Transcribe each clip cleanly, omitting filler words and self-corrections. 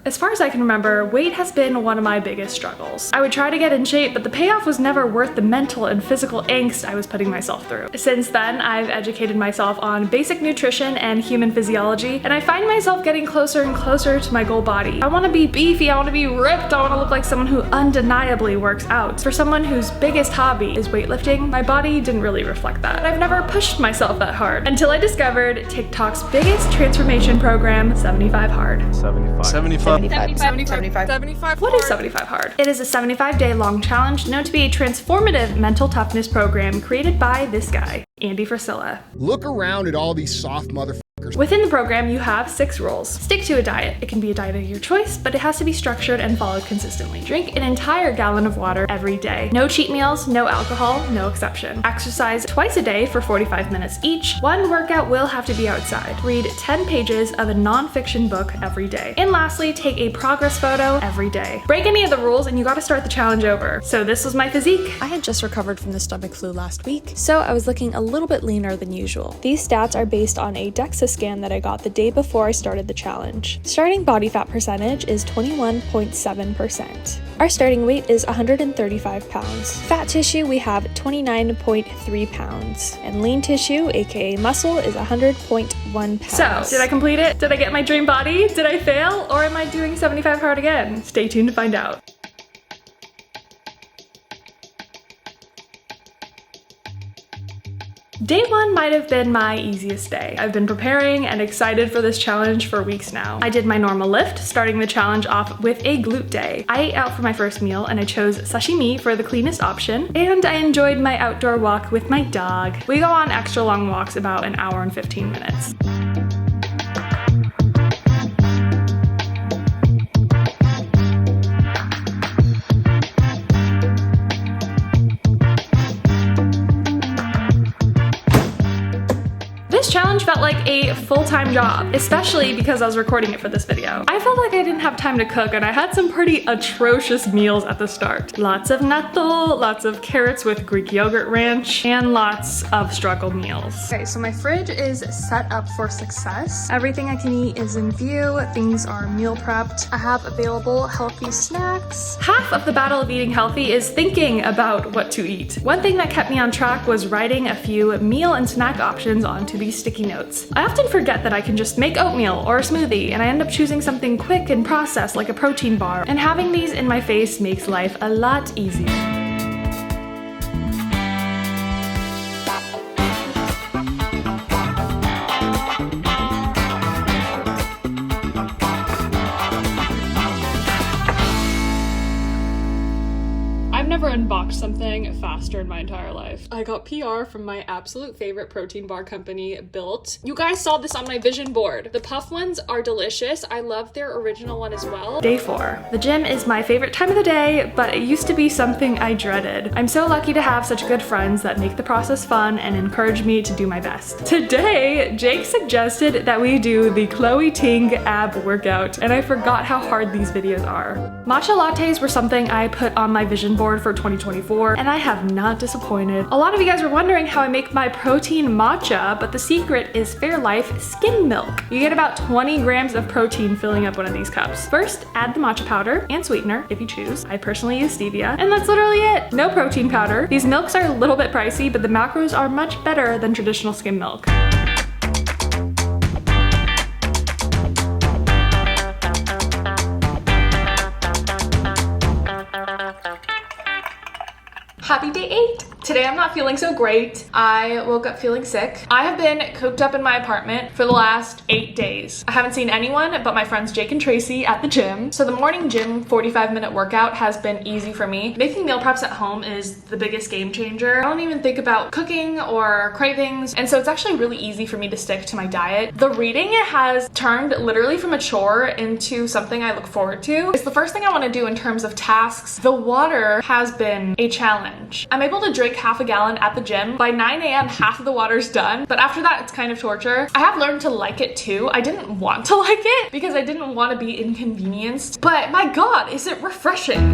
As far as I can remember, weight has been one of my biggest struggles. I would try to get in shape, but the payoff was never worth the mental and physical angst I was putting myself through. Since then, I've educated myself on basic nutrition and human physiology, and I find myself getting closer and closer to my goal body. I want to be beefy, I want to be ripped, I want to look like someone who undeniably works out. For someone whose biggest hobby is weightlifting, my body didn't really reflect that. I've never pushed myself that hard until I discovered TikTok's biggest transformation program, 75 Hard. 75. What is 75 Hard? It is a 75-day long challenge known to be a transformative mental toughness program created by this guy, Andy Frisella. Look around at all these soft motherfuckers. Within the program, you have 6 rules. Stick to a diet. It can be a diet of your choice, but it has to be structured and followed consistently. Drink an entire gallon of water every day. No cheat meals, no alcohol, no exception. Exercise twice a day for 45 minutes each. One workout will have to be outside. Read 10 pages of a non-fiction book every day. And lastly, take a progress photo every day. Break any of the rules and you gotta start the challenge over. So this was my physique. I had just recovered from the stomach flu last week, so I was looking a little bit leaner than usual. These stats are based on a DEXA scan that I got the day before I started the challenge. Starting body fat percentage is 21.7%. Our starting weight is 135 pounds. Fat tissue, we have 29.3 pounds. And lean tissue, aka muscle, is 100.1 pounds. So, did I complete it? Did I get my dream body? Did I fail? Or am I doing 75 hard again? Stay tuned to find out. Day 1 might have been my easiest day. I've been preparing and excited for this challenge for weeks now. I did my normal lift, starting the challenge off with a glute day. I ate out for my first meal and I chose sashimi for the cleanest option, and I enjoyed my outdoor walk with my dog. We go on extra long walks about an hour and 15 minutes. This challenge felt like a full-time job, especially because I was recording it for this video. I felt like I didn't have time to cook and I had some pretty atrocious meals at the start. Lots of natto, lots of carrots with Greek yogurt ranch, and lots of struggle meals. Okay, so my fridge is set up for success. Everything I can eat is in view, things are meal prepped. I have available healthy snacks. Half of the battle of eating healthy is thinking about what to eat. One thing that kept me on track was writing a few meal and snack options onto these sticky notes. I often forget that I can just make oatmeal or a smoothie, and I end up choosing something quick and processed like a protein bar, and having these in my face makes life a lot easier. Never unboxed something faster in my entire life. I got PR from my absolute favorite protein bar company, Built. You guys saw this on my vision board. The puff ones are delicious. I love their original one as well. Day 4. The gym is my favorite time of the day, but it used to be something I dreaded. I'm so lucky to have such good friends that make the process fun and encourage me to do my best. Today, Jake suggested that we do the Chloe Ting ab workout, and I forgot how hard these videos are. Matcha lattes were something I put on my vision board for 2024, and I have not disappointed. A lot of you guys were wondering how I make my protein matcha, but the secret is Fairlife skim milk. You get about 20 grams of protein filling up one of these cups. First, add the matcha powder and sweetener if you choose. I personally use stevia, and that's literally it. No protein powder. These milks are a little bit pricey, but the macros are much better than traditional skim milk. Happy day 8. Today I'm not feeling so great. I woke up feeling sick. I have been cooped up in my apartment for the last 8 days. I haven't seen anyone but my friends Jake and Tracy at the gym. So the morning gym 45-minute workout has been easy for me. Making meal preps at home is the biggest game changer. I don't even think about cooking or cravings, and so it's actually really easy for me to stick to my diet. The reading has turned literally from a chore into something I look forward to. It's the first thing I want to do in terms of tasks. The water has been a challenge. I'm able to drink half a gallon at the gym. By 9 a.m. half of the water's done, but after that it's kind of torture. I have learned to like it too. I didn't want to like it because I didn't want to be inconvenienced, but my god, is it refreshing.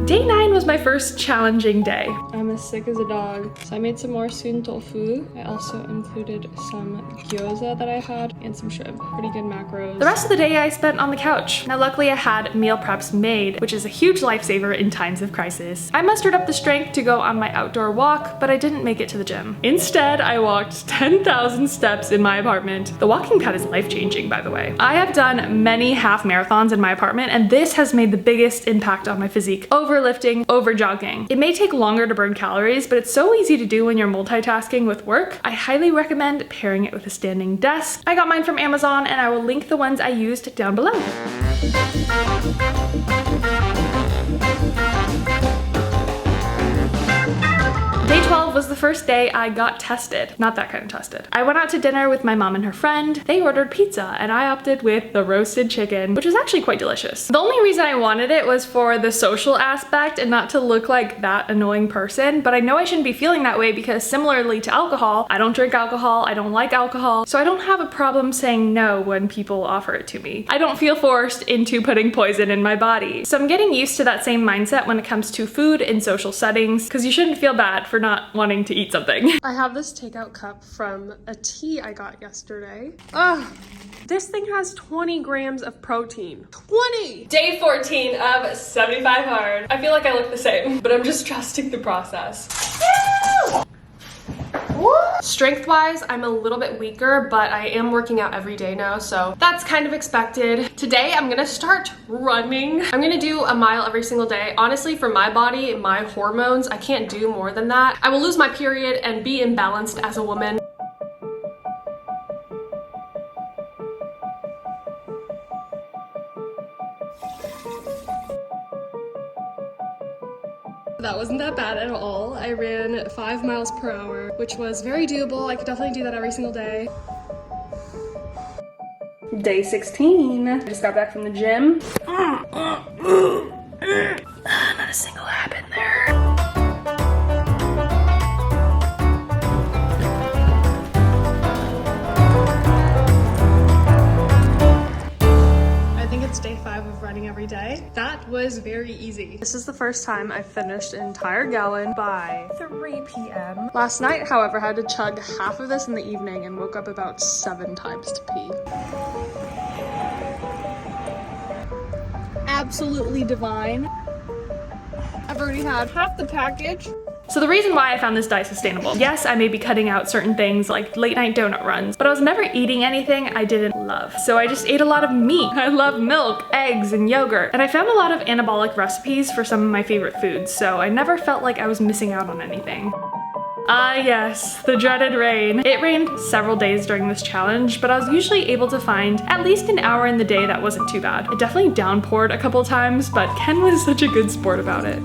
Day 9 was my first challenging day. I'm as sick as a dog. So I made some more soon tofu. I also included some gyoza that I had and some shrimp. Pretty good macros. The rest of the day I spent on the couch. Now luckily I had meal preps made, which is a huge lifesaver in times of crisis. I mustered up the strength to go on my outdoor walk, but I didn't make it to the gym. Instead, I walked 10,000 steps in my apartment. The walking pad is life-changing, by the way. I have done many half marathons in my apartment, and this has made the biggest impact on my physique. Overlifting, over jogging. It may take longer to burn calories, but it's so easy to do when you're multitasking with work. I highly recommend pairing it with a standing desk. I got mine from Amazon, and I will link the ones I used down below. Day 12 was the first day I got tested. Not that kind of tested. I went out to dinner with my mom and her friend. They ordered pizza and I opted with the roasted chicken, which was actually quite delicious. The only reason I wanted it was for the social aspect and not to look like that annoying person, but I know I shouldn't be feeling that way because similarly to alcohol, I don't drink alcohol, I don't like alcohol, so I don't have a problem saying no when people offer it to me. I don't feel forced into putting poison in my body. So I'm getting used to that same mindset when it comes to food in social settings, because you shouldn't feel bad for not wanting to eat something. I have this takeout cup from a tea I got yesterday. Ugh, this thing has 20 grams of protein. 20! Day 14 of 75 hard. I feel like I look the same, but I'm just trusting the process. Strength-wise, I'm a little bit weaker, but I am working out every day now, so that's kind of expected. Today, I'm gonna start running. I'm gonna do a mile every single day. Honestly, for my body, my hormones, I can't do more than that. I will lose my period and be imbalanced as a woman. That wasn't that bad at all. I ran 5 miles per hour, which was very doable. I could definitely do that every single day. Day 16. I just got back from the gym. Not a single ab in there. Day 5 of running every day. That was very easy. This is the first time I finished an entire gallon by 3 p.m. Last night, however, I had to chug half of this in the evening and woke up about 7 times to pee. Absolutely divine. I've already had half the package. So the reason why I found this diet sustainable, yes, I may be cutting out certain things like late night donut runs, but I was never eating anything I didn't love. So I just ate a lot of meat. I love milk, eggs, and yogurt. And I found a lot of anabolic recipes for some of my favorite foods, so I never felt like I was missing out on anything. Ah yes, the dreaded rain. It rained several days during this challenge, but I was usually able to find at least an hour in the day that wasn't too bad. It definitely downpoured a couple times, but Ken was such a good sport about it.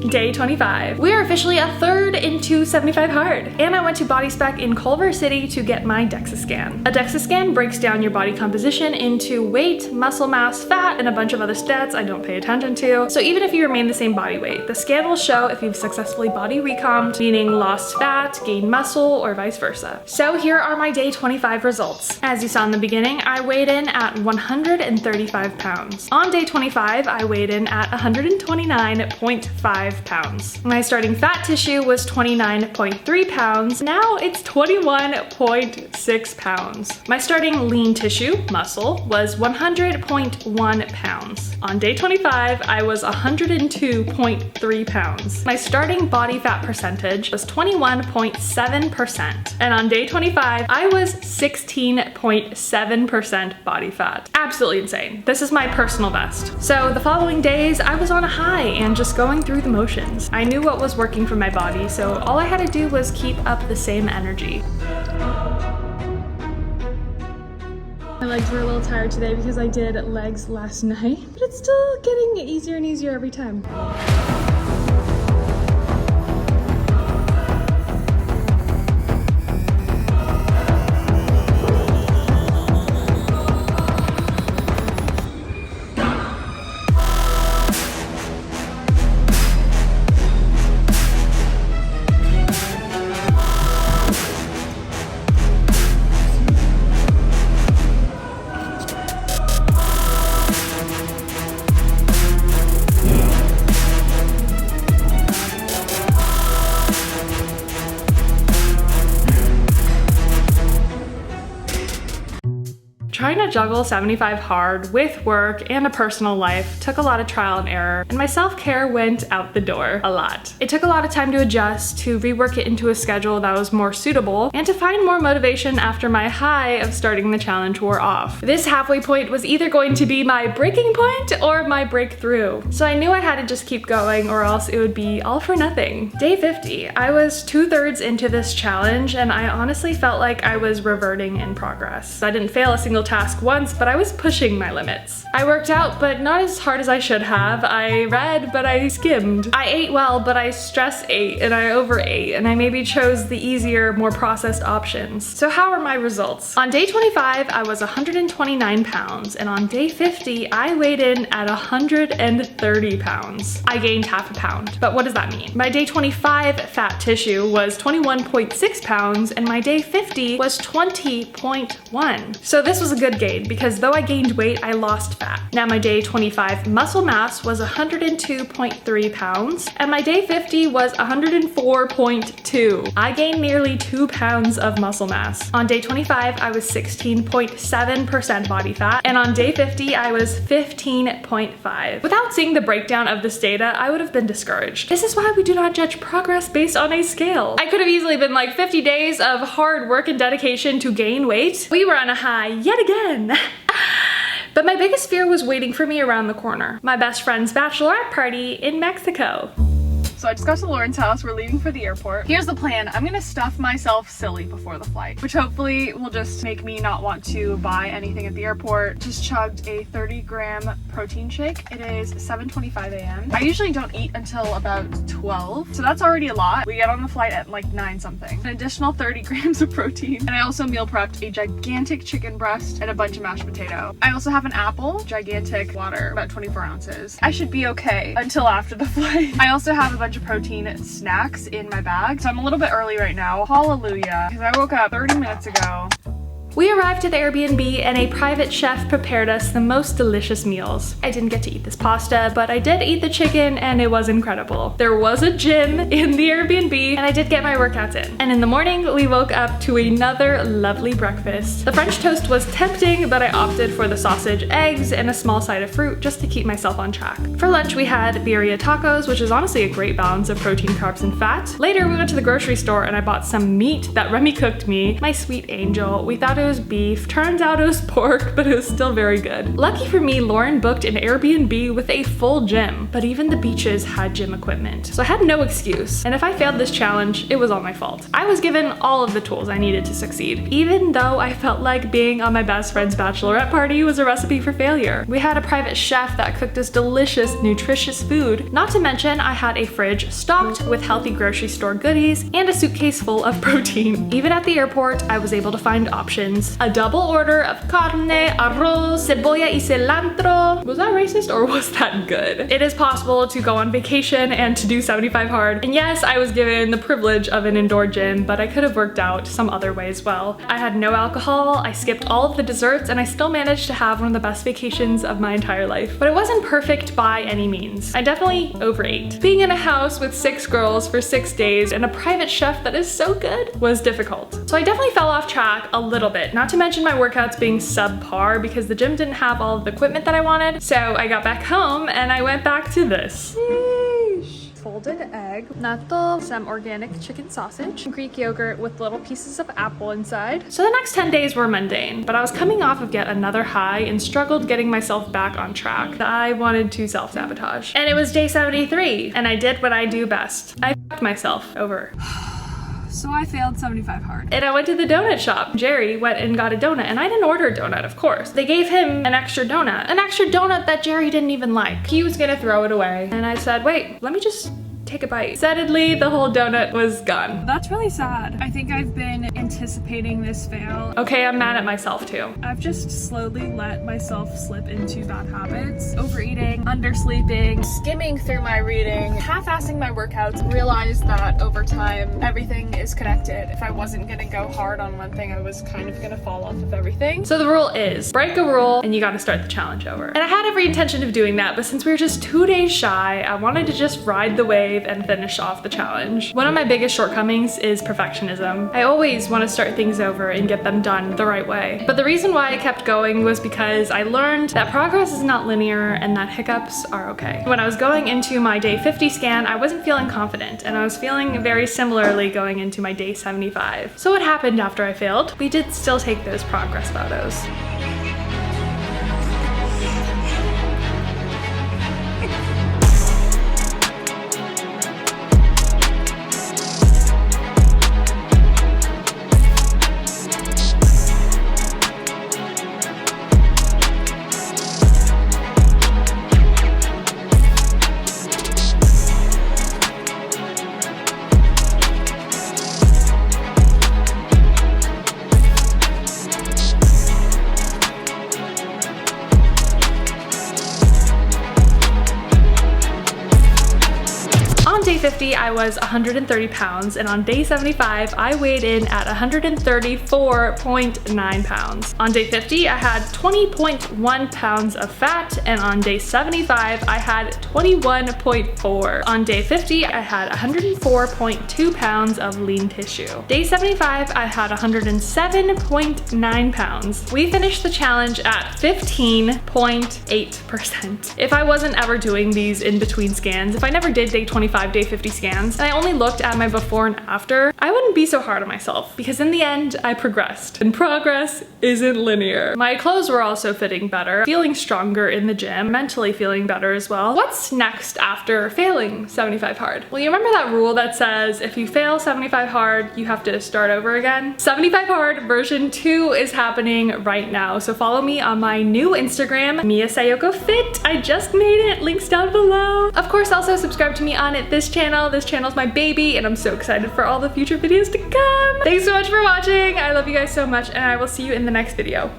Day 25. We are officially a third into 75 hard, and I went to Body Spec in Culver City to get my DEXA scan. A DEXA scan breaks down your body composition into weight, muscle mass, fat, and a bunch of other stats I don't pay attention to. So even if you remain the same body weight, the scan will show if you've successfully body recombed, meaning lost fat, gained muscle, or vice versa. So here are my day 25 results. As you saw in the beginning, I weighed in at 135 pounds. On day 25, I weighed in at 129.5 pounds. My starting fat tissue was 29.3 pounds. Now it's 21.6 pounds. My starting lean tissue, muscle, was 100.1 pounds. On day 25, I was 102.3 pounds. My starting body fat percentage was 21.7%. And on day 25, I was 16.7% body fat. Absolutely insane. This is my personal best. So the following days, I was on a high and just going through the motions. I knew what was working for my body, so all I had to do was keep up the same energy. My legs were a little tired today because I did legs last night, but it's still getting easier and easier every time. Trying to juggle 75 hard with work and a personal life took a lot of trial and error, and my self-care went out the door a lot. It took a lot of time to adjust, to rework it into a schedule that was more suitable, and to find more motivation after my high of starting the challenge wore off. This halfway point was either going to be my breaking point or my breakthrough. So I knew I had to just keep going or else it would be all for nothing. Day 50. I was 2/3 into this challenge and I honestly felt like I was reverting in progress. I didn't fail a single task once, but I was pushing my limits. I worked out, but not as hard as I should have. I read, but I skimmed. I ate well, but I stress ate and I overate, and I maybe chose the easier, more processed options. So how are my results? On day 25, I was 129 pounds, and on day 50, I weighed in at 130 pounds. I gained half a pound. But what does that mean? My day 25 fat tissue was 21.6 pounds, and my day 50 was 20.1. So this was a good gain, because though I gained weight, I lost fat. Now my day 25 muscle mass was 102.3 pounds, and my day 50 was 104.2. I gained nearly 2 pounds of muscle mass. On day 25, I was 16.7% body fat, and on day 50, I was 15.5. Without seeing the breakdown of this data, I would have been discouraged. This is why we do not judge progress based on a scale. I could have easily been like 50 days of hard work and dedication to gain weight. We were on a high yet again. But my biggest fear was waiting for me around the corner. My best friend's bachelorette party in Mexico. So I just got to Lauren's house. We're leaving for the airport. Here's the plan. I'm gonna stuff myself silly before the flight, which hopefully will just make me not want to buy anything at the airport. Just chugged a 30-gram protein shake. It is 7:25 a.m. I usually don't eat until about 12, so that's already a lot. We get on the flight at like 9 something. An additional 30 grams of protein. And I also meal prepped a gigantic chicken breast and a bunch of mashed potato. I also have an apple, gigantic water, about 24 ounces. I should be okay until after the flight. I also have a bunch of protein snacks in my bag, so I'm a little bit early right now. Hallelujah, because I woke up 30 minutes ago. We arrived at the Airbnb and a private chef prepared us the most delicious meals. I didn't get to eat this pasta, but I did eat the chicken and it was incredible. There was a gym in the Airbnb and I did get my workouts in. And in the morning, we woke up to another lovely breakfast. The French toast was tempting, but I opted for the sausage, eggs, and a small side of fruit just to keep myself on track. For lunch, we had birria tacos, which is honestly a great balance of protein, carbs, and fat. Later, we went to the grocery store and I bought some meat that Remy cooked me, my sweet angel. We thought it was beef. Turns out it was pork, but it was still very good. Lucky for me, Lauren booked an Airbnb with a full gym, but even the beaches had gym equipment. So I had no excuse. And if I failed this challenge, it was all my fault. I was given all of the tools I needed to succeed, even though I felt like being on my best friend's bachelorette party was a recipe for failure. We had a private chef that cooked us delicious, nutritious food. Not to mention, I had a fridge stocked with healthy grocery store goodies and a suitcase full of protein. Even at the airport, I was able to find options. A double order of carne, arroz, cebolla y cilantro. Was that racist or was that good? It is possible to go on vacation and to do 75 hard. And yes, I was given the privilege of an indoor gym, but I could have worked out some other way as well. I had no alcohol, I skipped all of the desserts, and I still managed to have one of the best vacations of my entire life. But it wasn't perfect by any means. I definitely overate. Being in a house with 6 girls for 6 days and a private chef that is so good was difficult. So I definitely fell off track a little bit, not to mention my workouts being subpar because the gym didn't have all of the equipment that I wanted. So I got back home and I went back to this. Folded egg, natto, some organic chicken sausage, Greek yogurt with little pieces of apple inside. So the next 10 days were mundane, but I was coming off of yet another high and struggled getting myself back on track. I wanted to self-sabotage. And it was day 73, and I did what I do best. I f***ed myself over. So I failed 75 hard. And I went to the donut shop. Jerry went and got a donut, and I didn't order a donut, of course. They gave him an extra donut that Jerry didn't even like. He was gonna throw it away. And I said, wait, let me just take a bite. Suddenly, the whole donut was gone. That's really sad. I think I've been anticipating this fail. Okay, I'm mad at myself too. I've just slowly let myself slip into bad habits. Overeating, undersleeping, skimming through my reading, half-assing my workouts. Realized that over time, everything is connected. If I wasn't gonna go hard on one thing, I was kind of gonna fall off of everything. So the rule is, break a rule and you gotta start the challenge over. And I had every intention of doing that, but since we were just 2 days shy, I wanted to just ride the wave brave and finish off the challenge. One of my biggest shortcomings is perfectionism. I always want to start things over and get them done the right way. But the reason why I kept going was because I learned that progress is not linear and that hiccups are okay. When I was going into my day 50 scan, I wasn't feeling confident, and I was feeling very similarly going into my day 75. So what happened after I failed? We did still take those progress photos. Day 50, I was 130 pounds, and on day 75, I weighed in at 134.9 pounds. On day 50, I had 20.1 pounds of fat, and on day 75, I had 21.4. On day 50, I had 104.2 pounds of lean tissue. Day 75, I had 107.9 pounds. We finished the challenge at 15.8%. If I wasn't ever doing these in between scans, if I never did day 25, day 50 scans, and I only looked at my before and after, I wouldn't be so hard on myself, because in the end, I progressed. And progress isn't linear. My clothes were also fitting better, feeling stronger in the gym, mentally feeling better as well. What's next after failing 75 hard? Well, you remember that rule that says if you fail 75 hard, you have to start over again? 75 hard version 2 is happening right now, so follow me on my new Instagram, Mia Sayoko Fit. I just made it, links down below. Of course, also subscribe to me on this channel. This channel's my baby, and I'm so excited for all the future videos to come. Thanks so much for watching. I love you guys so much, and I will see you in the next video.